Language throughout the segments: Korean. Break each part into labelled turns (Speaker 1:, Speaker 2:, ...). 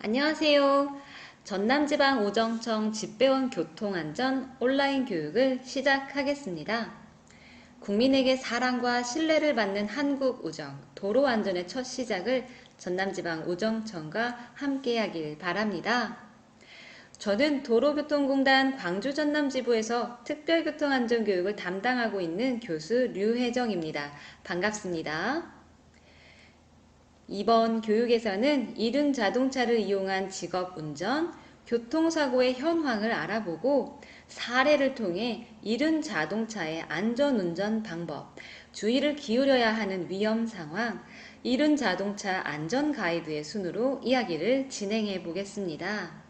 Speaker 1: 안녕하세요. 전남지방 오정청 집배원 교통안전 온라인 교육을 시작하겠습니다. 국민에게 사랑과 신뢰를 받는 한국 우정, 도로 안전의 첫 시작을 전남지방 오정청과 함께하길 바랍니다. 저는 도로교통공단 광주 전남지부에서 특별교통안전교육을 담당하고 있는 교수 류혜정입니다. 반갑습니다. 이번 교육에서는 이륜 자동차를 이용한 직업 운전, 교통사고의 현황을 알아보고 사례를 통해 이륜 자동차의 안전운전 방법, 주의를 기울여야 하는 위험 상황, 이륜 자동차 안전 가이드의 순으로 이야기를 진행해 보겠습니다.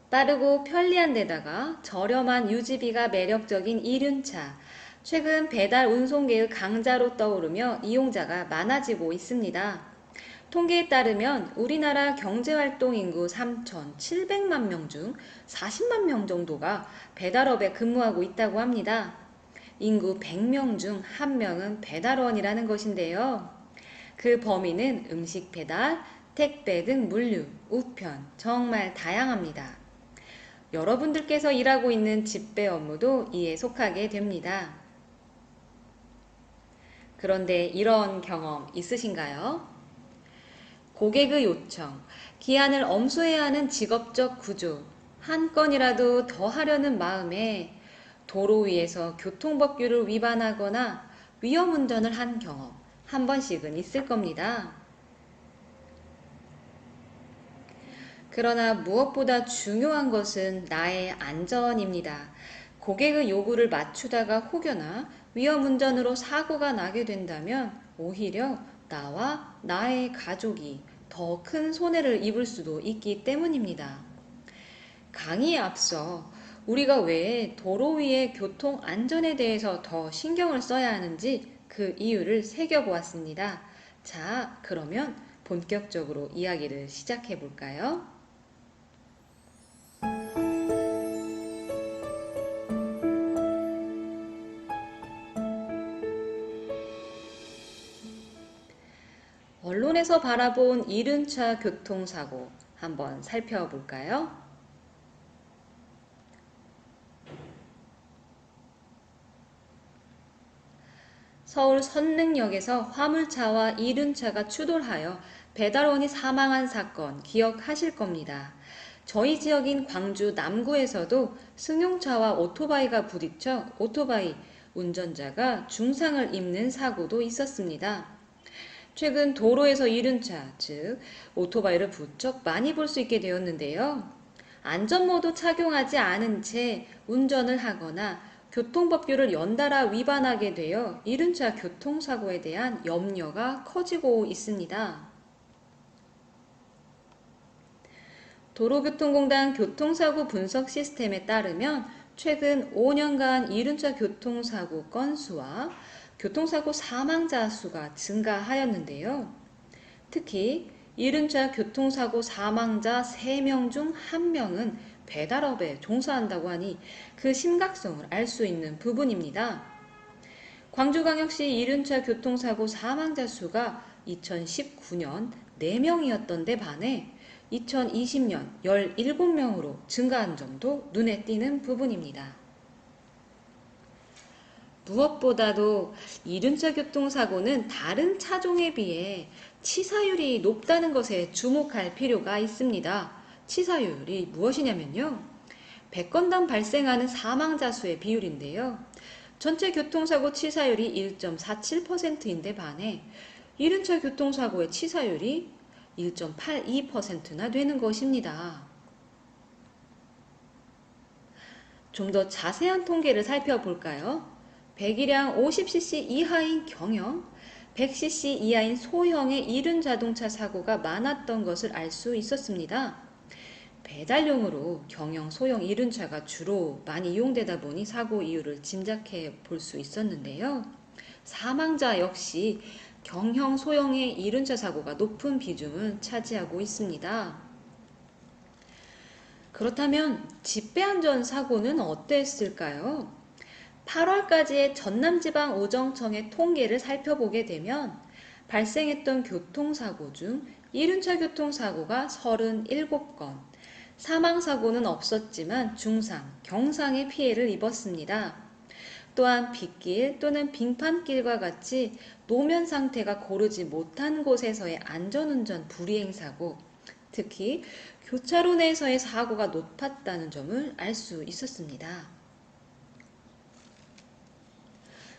Speaker 1: 빠르고 편리한 데다가 저렴한 유지비가 매력적인 이륜차. 최근 배달 운송계의 강자로 떠오르며 이용자가 많아지고 있습니다. 통계에 따르면 우리나라 경제활동 인구 3,700만 명 중 40만 명 정도가 배달업에 근무하고 있다고 합니다. 인구 100명 중 1명은 배달원이라는 것인데요. 그 범위는 음식 배달, 택배 등 물류, 우편, 정말 다양합니다. 여러분들께서 일하고 있는 집배 업무도 이에 속하게 됩니다. 그런데 이런 경험 있으신가요? 고객의 요청, 기한을 엄수해야 하는 직업적 구조, 한 건이라도 더 하려는 마음에 도로 위에서 교통법규를 위반하거나 위험운전을 한 경험 한 번씩은 있을 겁니다. 그러나 무엇보다 중요한 것은 나의 안전입니다. 고객의 요구를 맞추다가 혹여나 위험운전으로 사고가 나게 된다면 오히려 나와 나의 가족이 더 큰 손해를 입을 수도 있기 때문입니다. 강의에 앞서 우리가 왜 도로 위의 교통 안전에 대해서 더 신경을 써야 하는지 그 이유를 새겨보았습니다. 자, 그러면 본격적으로 이야기를 시작해 볼까요? 언론에서 바라본 이륜차 교통사고 한번 살펴볼까요? 서울 선릉역에서 화물차와 이륜차가 추돌하여 배달원이 사망한 사건 기억하실 겁니다. 저희 지역인 광주 남구에서도 승용차와 오토바이가 부딪혀 오토바이 운전자가 중상을 입는 사고도 있었습니다. 최근 도로에서 이륜차, 즉 오토바이를 부쩍 많이 볼 수 있게 되었는데요. 안전모도 착용하지 않은 채 운전을 하거나 교통법규를 연달아 위반하게 되어 이륜차 교통사고에 대한 염려가 커지고 있습니다. 도로교통공단 교통사고 분석 시스템에 따르면 최근 5년간 이륜차 교통사고 건수와 교통사고 사망자 수가 증가하였는데요. 특히 이륜차 교통사고 사망자 3명 중 1명은 배달업에 종사한다고 하니 그 심각성을 알 수 있는 부분입니다. 광주광역시 이륜차 교통사고 사망자 수가 2019년 4명이었던 데 반해 2020년 17명으로 증가한 점도 눈에 띄는 부분입니다. 무엇보다도 이륜차 교통사고는 다른 차종에 비해 치사율이 높다는 것에 주목할 필요가 있습니다. 치사율이 무엇이냐면요. 100건당 발생하는 사망자 수의 비율인데요. 전체 교통사고 치사율이 1.47%인데 반해 이륜차 교통사고의 치사율이 1.82%나 되는 것입니다. 좀 더 자세한 통계를 살펴볼까요? 배기량 50cc 이하인 경형, 100cc 이하인 소형의 이륜 자동차 사고가 많았던 것을 알 수 있었습니다. 배달용으로 경형, 소형 이륜차가 주로 많이 이용되다 보니 사고 이유를 짐작해 볼 수 있었는데요. 사망자 역시 경형, 소형의 이륜차 사고가 높은 비중을 차지하고 있습니다. 그렇다면 집배안전사고는 어땠을까요? 8월까지의 전남지방오정청의 통계를 살펴보게 되면 발생했던 교통사고 중 이륜차 교통사고가 37건, 사망사고는 없었지만 중상, 경상의 피해를 입었습니다. 또한 빗길 또는 빙판길과 같이 노면 상태가 고르지 못한 곳에서의 안전운전 불이행사고, 특히 교차로 내에서의 사고가 높았다는 점을 알 수 있었습니다.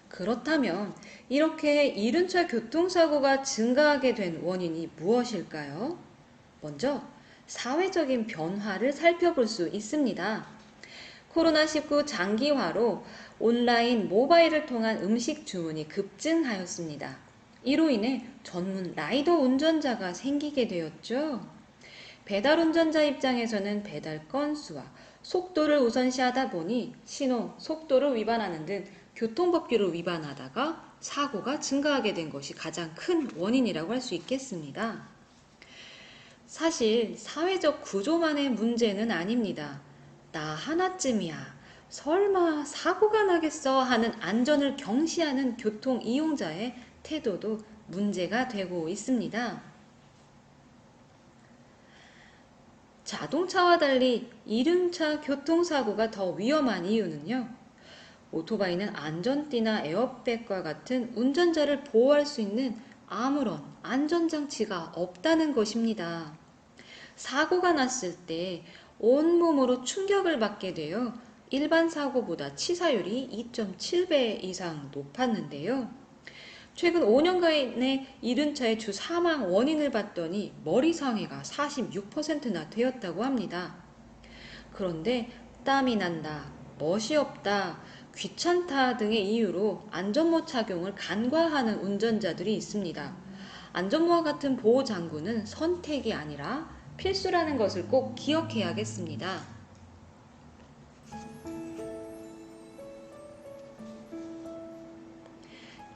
Speaker 1: 그렇다면 이렇게 이륜차 교통사고가 증가하게 된 원인이 무엇일까요? 먼저 사회적인 변화를 살펴볼 수 있습니다. 코로나19 장기화로 온라인 모바일을 통한 음식 주문이 급증하였습니다. 이로 인해 전문 라이더 운전자가 생기게 되었죠. 배달 운전자 입장에서는 배달 건수와 속도를 우선시하다 보니 신호, 속도를 위반하는 등 교통법규를 위반하다가 사고가 증가하게 된 것이 가장 큰 원인이라고 할 수 있겠습니다. 사실 사회적 구조만의 문제는 아닙니다. 나 하나쯤이야. 설마 사고가 나겠어 하는 안전을 경시하는 교통 이용자의 태도도 문제가 되고 있습니다. 자동차와 달리 이륜차 교통사고가 더 위험한 이유는요. 오토바이는 안전띠나 에어백과 같은 운전자를 보호할 수 있는 아무런 안전장치가 없다는 것입니다. 사고가 났을 때 온몸으로 충격을 받게 되어 일반 사고보다 치사율이 2.7배 이상 높았는데요. 최근 5년간의 이륜차의 주 사망 원인을 봤더니 머리상해가 46%나 되었다고 합니다. 그런데 땀이 난다, 멋이 없다, 귀찮다 등의 이유로 안전모 착용을 간과하는 운전자들이 있습니다. 안전모와 같은 보호 장구는 선택이 아니라 필수라는 것을 꼭 기억해야겠습니다.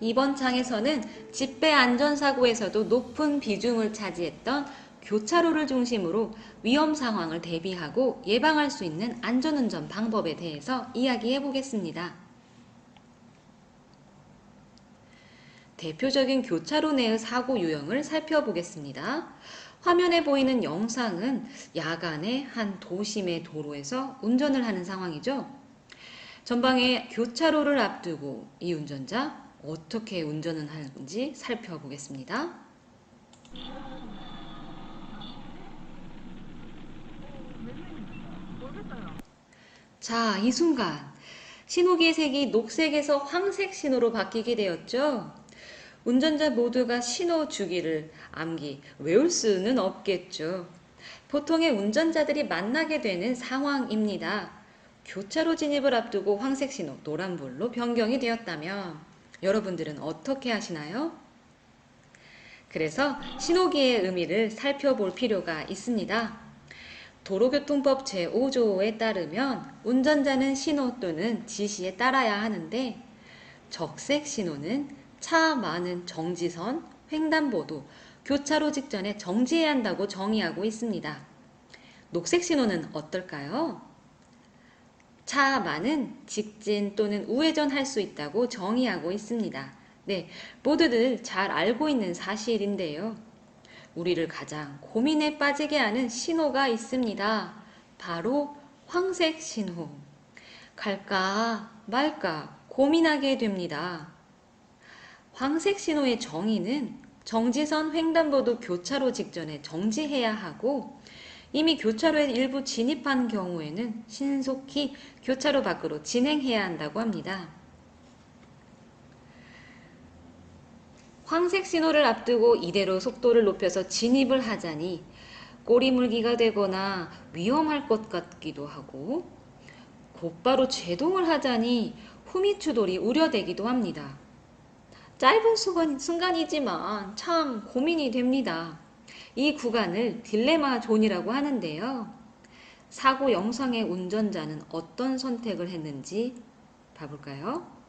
Speaker 1: 이번 장에서는 집배 안전사고에서도 높은 비중을 차지했던 교차로를 중심으로 위험 상황을 대비하고 예방할 수 있는 안전운전 방법에 대해서 이야기해 보겠습니다. 대표적인 교차로 내의 사고 유형을 살펴보겠습니다. 화면에 보이는 영상은 야간에 한 도심의 도로에서 운전을 하는 상황이죠. 전방에 교차로를 앞두고 이 운전자 어떻게 운전을 하는지 살펴보겠습니다. 자, 이 순간 신호기의 색이 녹색에서 황색 신호로 바뀌게 되었죠. 운전자 모두가 신호 주기를 외울 수는 없겠죠. 보통의 운전자들이 만나게 되는 상황입니다. 교차로 진입을 앞두고 황색 신호, 노란불로 변경이 되었다면 여러분들은 어떻게 하시나요? 그래서 신호기의 의미를 살펴볼 필요가 있습니다. 도로교통법 제5조에 따르면 운전자는 신호 또는 지시에 따라야 하는데 적색 신호는 차 많은 정지선, 횡단보도, 교차로 직전에 정지해야 한다고 정의하고 있습니다. 녹색 신호는 어떨까요? 차 많은 직진 또는 우회전 할 수 있다고 정의하고 있습니다. 네, 모두들 잘 알고 있는 사실인데요. 우리를 가장 고민에 빠지게 하는 신호가 있습니다. 바로 황색 신호. 갈까 말까 고민하게 됩니다. 황색 신호의 정의는 정지선 횡단보도 교차로 직전에 정지해야 하고 이미 교차로에 일부 진입한 경우에는 신속히 교차로 밖으로 진행해야 한다고 합니다. 황색 신호를 앞두고 이대로 속도를 높여서 진입을 하자니 꼬리물기가 되거나 위험할 것 같기도 하고 곧바로 제동을 하자니 후미추돌이 우려되기도 합니다. 짧은 순간이지만 참 고민이 됩니다. 이 구간을 딜레마 존이라고 하는데요. 사고 영상의 운전자는 어떤 선택을 했는지 봐볼까요?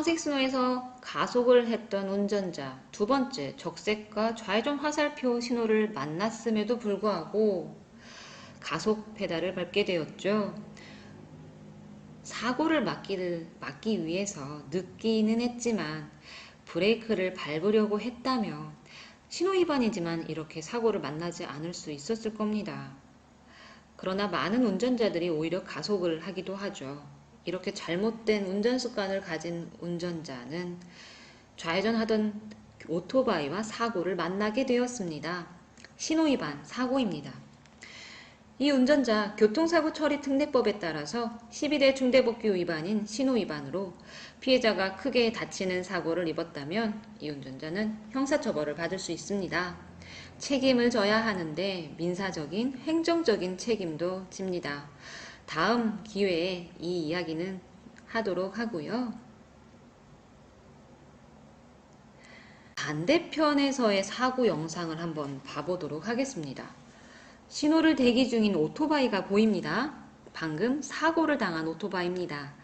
Speaker 1: 황색 신호에서 가속을 했던 운전자, 두 번째 적색과 좌회전 화살표 신호를 만났음에도 불구하고 가속 페달을 밟게 되었죠. 사고를 막기 위해서 늦기는 했지만 브레이크를 밟으려고 했다면 신호위반이지만 이렇게 사고를 만나지 않을 수 있었을 겁니다. 그러나 많은 운전자들이 오히려 가속을 하기도 하죠. 이렇게 잘못된 운전 습관을 가진 운전자는 좌회전하던 오토바이와 사고를 만나게 되었습니다. 신호위반 사고입니다. 이 운전자 교통사고 처리 특례법에 따라서 12대 중대법규 위반인 신호위반으로 피해자가 크게 다치는 사고를 입었다면 이 운전자는 형사처벌을 받을 수 있습니다. 책임을 져야 하는데 민사적인, 행정적인 책임도 집니다. 다음 기회에 이 이야기는 하도록 하고요. 반대편에서의 사고 영상을 한번 봐보도록 하겠습니다. 신호를 대기 중인 오토바이가 보입니다. 방금 사고를 당한 오토바이입니다.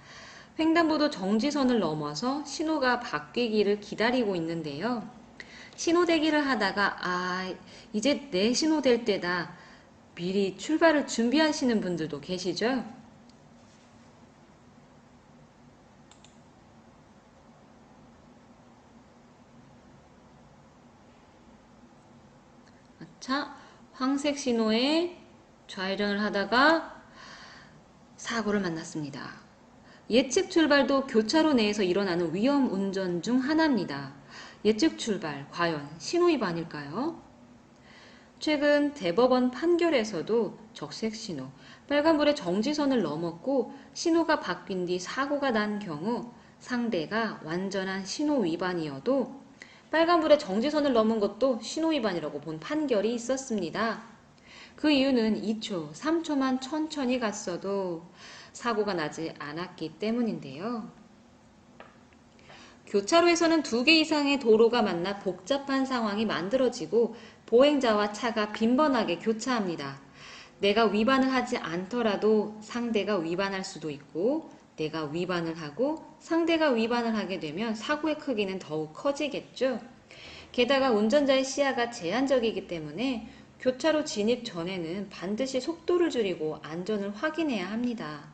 Speaker 1: 횡단보도 정지선을 넘어서 신호가 바뀌기를 기다리고 있는데요. 신호 대기를 하다가 이제 내 신호 될 때다. 미리 출발을 준비하시는 분들도 계시죠? 자, 황색 신호에 좌회전을 하다가 사고를 만났습니다. 예측 출발도 교차로 내에서 일어나는 위험 운전 중 하나입니다. 예측 출발, 과연 신호위반일까요? 최근 대법원 판결에서도 적색 신호, 빨간불의 정지선을 넘었고 신호가 바뀐 뒤 사고가 난 경우 상대가 완전한 신호위반이어도 빨간불의 정지선을 넘은 것도 신호위반이라고 본 판결이 있었습니다. 그 이유는 2초, 3초만 천천히 갔어도 사고가 나지 않았기 때문인데요. 교차로에서는 2개 이상의 도로가 만나 복잡한 상황이 만들어지고 보행자와 차가 빈번하게 교차합니다. 내가 위반을 하지 않더라도 상대가 위반할 수도 있고 내가 위반을 하고 상대가 위반을 하게 되면 사고의 크기는 더욱 커지겠죠. 게다가 운전자의 시야가 제한적이기 때문에 교차로 진입 전에는 반드시 속도를 줄이고 안전을 확인해야 합니다.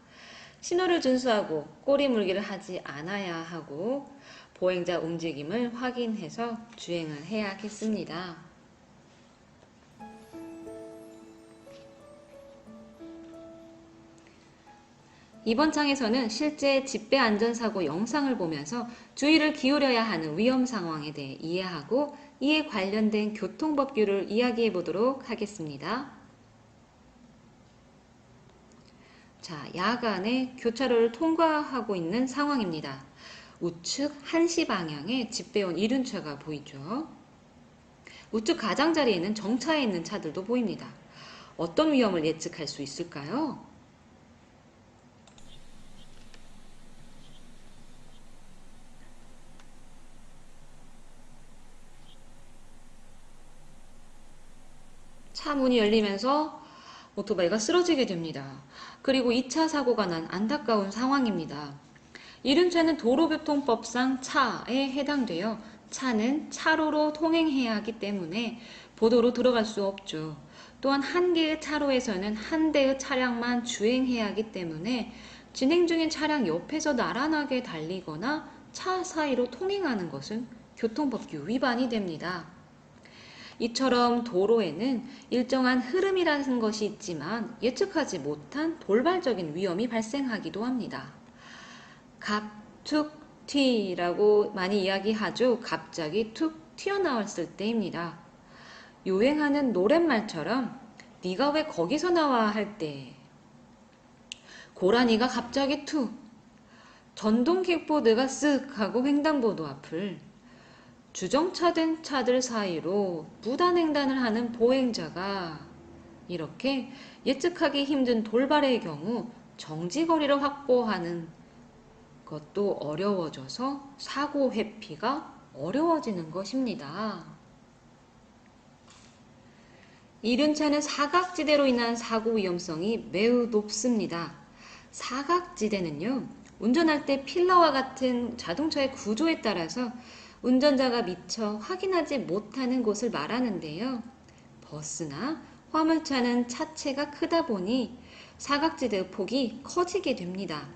Speaker 1: 신호를 준수하고 꼬리 물기를 하지 않아야 하고 보행자 움직임을 확인해서 주행을 해야겠습니다. 이번 장에서는 실제 집배 안전사고 영상을 보면서 주의를 기울여야 하는 위험 상황에 대해 이해하고 이에 관련된 교통법규를 이야기해 보도록 하겠습니다. 자, 야간에 교차로를 통과하고 있는 상황입니다. 우측 1시 방향에 집배원 이륜차가 보이죠. 우측 가장자리에는 정차해 있는 차들도 보입니다. 어떤 위험을 예측할 수 있을까요? 차 문이 열리면서 오토바이가 쓰러지게 됩니다. 그리고 2차 사고가 난 안타까운 상황입니다. 이륜차는 도로교통법상 차에 해당되어 차는 차로로 통행해야 하기 때문에 보도로 들어갈 수 없죠. 또한 한 개의 차로에서는 한 대의 차량만 주행해야 하기 때문에 진행 중인 차량 옆에서 나란하게 달리거나 차 사이로 통행하는 것은 교통법규 위반이 됩니다. 이처럼 도로에는 일정한 흐름이라는 것이 있지만 예측하지 못한 돌발적인 위험이 발생하기도 합니다. 갑툭 튀라고 많이 이야기하죠. 갑자기 툭 튀어나왔을 때입니다. 유행하는 노랫말처럼 네가 왜 거기서 나와 할 때, 고라니가 갑자기 툭, 전동 킥보드가 쓱 하고 횡단보도 앞을, 주정차된 차들 사이로 무단횡단을 하는 보행자가 이렇게 예측하기 힘든 돌발의 경우 정지거리를 확보하는 것도 어려워져서 사고 회피가 어려워지는 것입니다. 이륜차는 사각지대로 인한 사고 위험성이 매우 높습니다. 사각지대는요, 운전할 때 필러와 같은 자동차의 구조에 따라서 운전자가 미처 확인하지 못하는 곳을 말하는데요. 버스나 화물차는 차체가 크다 보니 사각지대의 폭이 커지게 됩니다.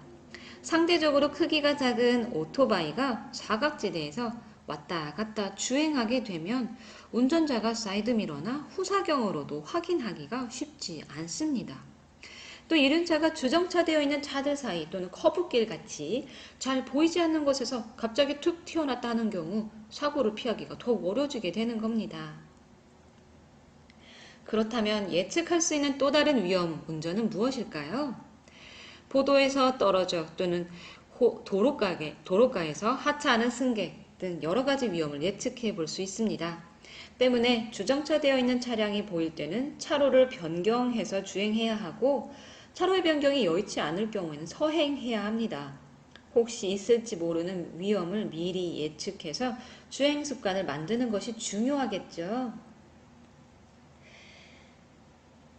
Speaker 1: 상대적으로 크기가 작은 오토바이가 사각지대에서 왔다 갔다 주행하게 되면 운전자가 사이드미러나 후사경으로도 확인하기가 쉽지 않습니다. 또 이륜차가 주정차되어 있는 차들 사이 또는 커브길 같이 잘 보이지 않는 곳에서 갑자기 툭 튀어났다 하는 경우 사고를 피하기가 더욱 어려워지게 되는 겁니다. 그렇다면 예측할 수 있는 또 다른 위험 운전은 무엇일까요? 보도에서 떨어져 또는 도로가에서 하차하는 승객 등 여러 가지 위험을 예측해 볼 수 있습니다. 때문에 주정차되어 있는 차량이 보일 때는 차로를 변경해서 주행해야 하고 차로의 변경이 여의치 않을 경우에는 서행해야 합니다. 혹시 있을지 모르는 위험을 미리 예측해서 주행 습관을 만드는 것이 중요하겠죠.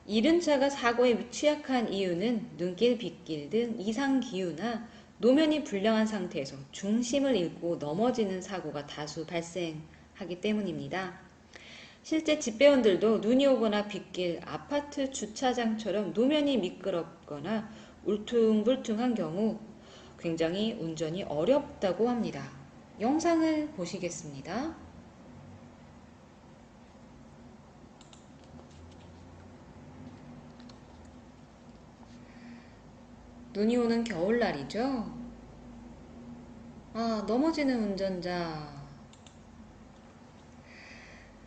Speaker 1: 이륜차가 사고에 취약한 이유는 눈길, 빗길 등 이상 기후나 노면이 불량한 상태에서 중심을 잃고 넘어지는 사고가 다수 발생하기 때문입니다. 실제 집배원들도 눈이 오거나 빗길, 아파트 주차장처럼 노면이 미끄럽거나 울퉁불퉁한 경우 굉장히 운전이 어렵다고 합니다. 영상을 보시겠습니다. 눈이 오는 겨울날이죠. 넘어지는 운전자.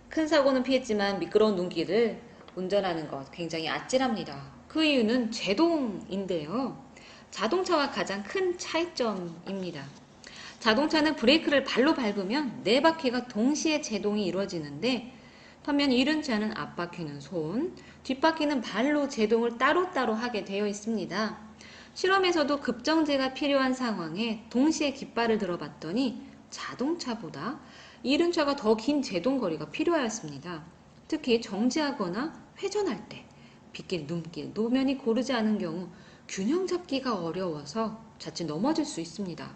Speaker 1: 큰 사고는 피했지만 미끄러운 눈길을 운전하는 것 굉장히 아찔합니다. 그 이유는 제동인데요. 자동차와 가장 큰 차이점입니다. 자동차는 브레이크를 발로 밟으면 네 바퀴가 동시에 제동이 이루어지는데 반면 이륜차는 앞바퀴는 손, 뒷바퀴는 발로 제동을 따로따로 하게 되어 있습니다. 실험에서도 급정지가 필요한 상황에 동시에 깃발을 들어봤더니 자동차보다 이륜차가 더 긴 제동거리가 필요하였습니다. 특히 정지하거나 회전할 때 빗길, 눈길, 노면이 고르지 않은 경우 균형 잡기가 어려워서 자칫 넘어질 수 있습니다.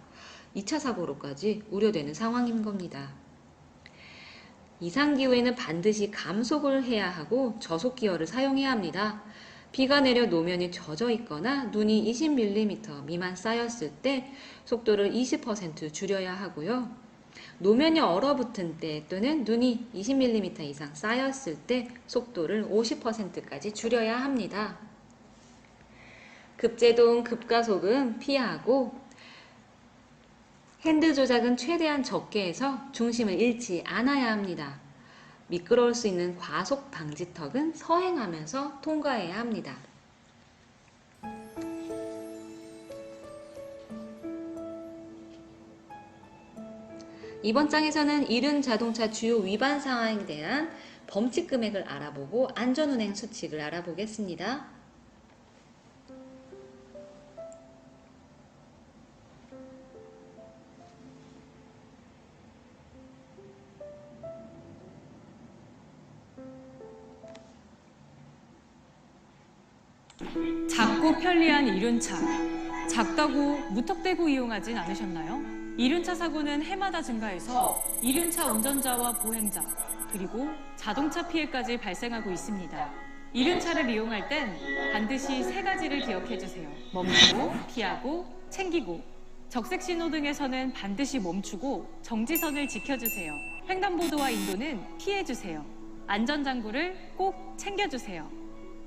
Speaker 1: 2차 사고로까지 우려되는 상황인 겁니다. 이상기후에는 반드시 감속을 해야 하고 저속기어를 사용해야 합니다. 비가 내려 노면이 젖어 있거나 눈이 20mm 미만 쌓였을 때 속도를 20% 줄여야 하고요. 노면이 얼어붙은 때 또는 눈이 20mm 이상 쌓였을 때 속도를 50%까지 줄여야 합니다. 급제동, 급가속은 피하고 핸들 조작은 최대한 적게 해서 중심을 잃지 않아야 합니다. 미끄러울 수 있는 과속 방지턱은 서행하면서 통과해야 합니다. 이번 장에서는 이륜 자동차 주요 위반 사항에 대한 범칙 금액을 알아보고 안전운행 수칙을 알아보겠습니다.
Speaker 2: 작고 편리한 이륜차. 작다고 무턱대고 이용하진 않으셨나요? 이륜차 사고는 해마다 증가해서 이륜차 운전자와 보행자, 그리고 자동차 피해까지 발생하고 있습니다. 이륜차를 이용할 땐 반드시 세 가지를 기억해 주세요. 멈추고, 피하고, 챙기고. 적색 신호등에서는 반드시 멈추고 정지선을 지켜주세요. 횡단보도와 인도는 피해주세요. 안전장구를 꼭 챙겨주세요.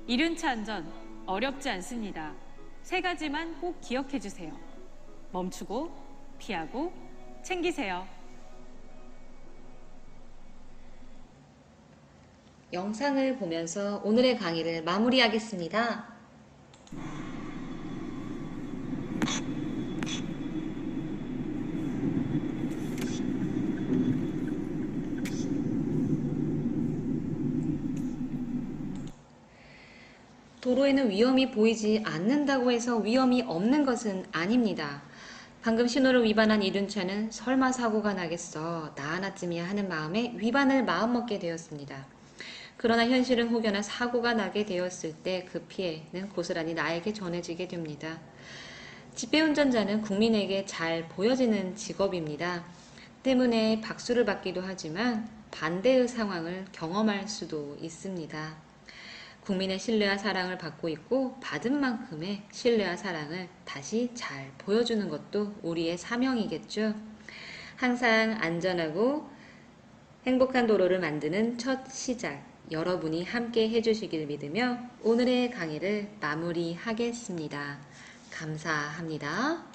Speaker 2: 이륜차 안전 어렵지 않습니다. 세 가지만 꼭 기억해 주세요. 멈추고, 피하고, 챙기세요.
Speaker 1: 영상을 보면서 오늘의 강의를 마무리하겠습니다. 도로에는 위험이 보이지 않는다고 해서 위험이 없는 것은 아닙니다. 방금 신호를 위반한 이륜차는 설마 사고가 나겠어 나 하나쯤이야 하는 마음에 위반을 마음먹게 되었습니다. 그러나 현실은 혹여나 사고가 나게 되었을 때 그 피해는 고스란히 나에게 전해지게 됩니다. 집배운전자는 국민에게 잘 보여지는 직업입니다. 때문에 박수를 받기도 하지만 반대의 상황을 경험할 수도 있습니다. 국민의 신뢰와 사랑을 받고 있고 받은 만큼의 신뢰와 사랑을 다시 잘 보여주는 것도 우리의 사명이겠죠. 항상 안전하고 행복한 도로를 만드는 첫 시작, 여러분이 함께 해주시길 믿으며 오늘의 강의를 마무리하겠습니다. 감사합니다.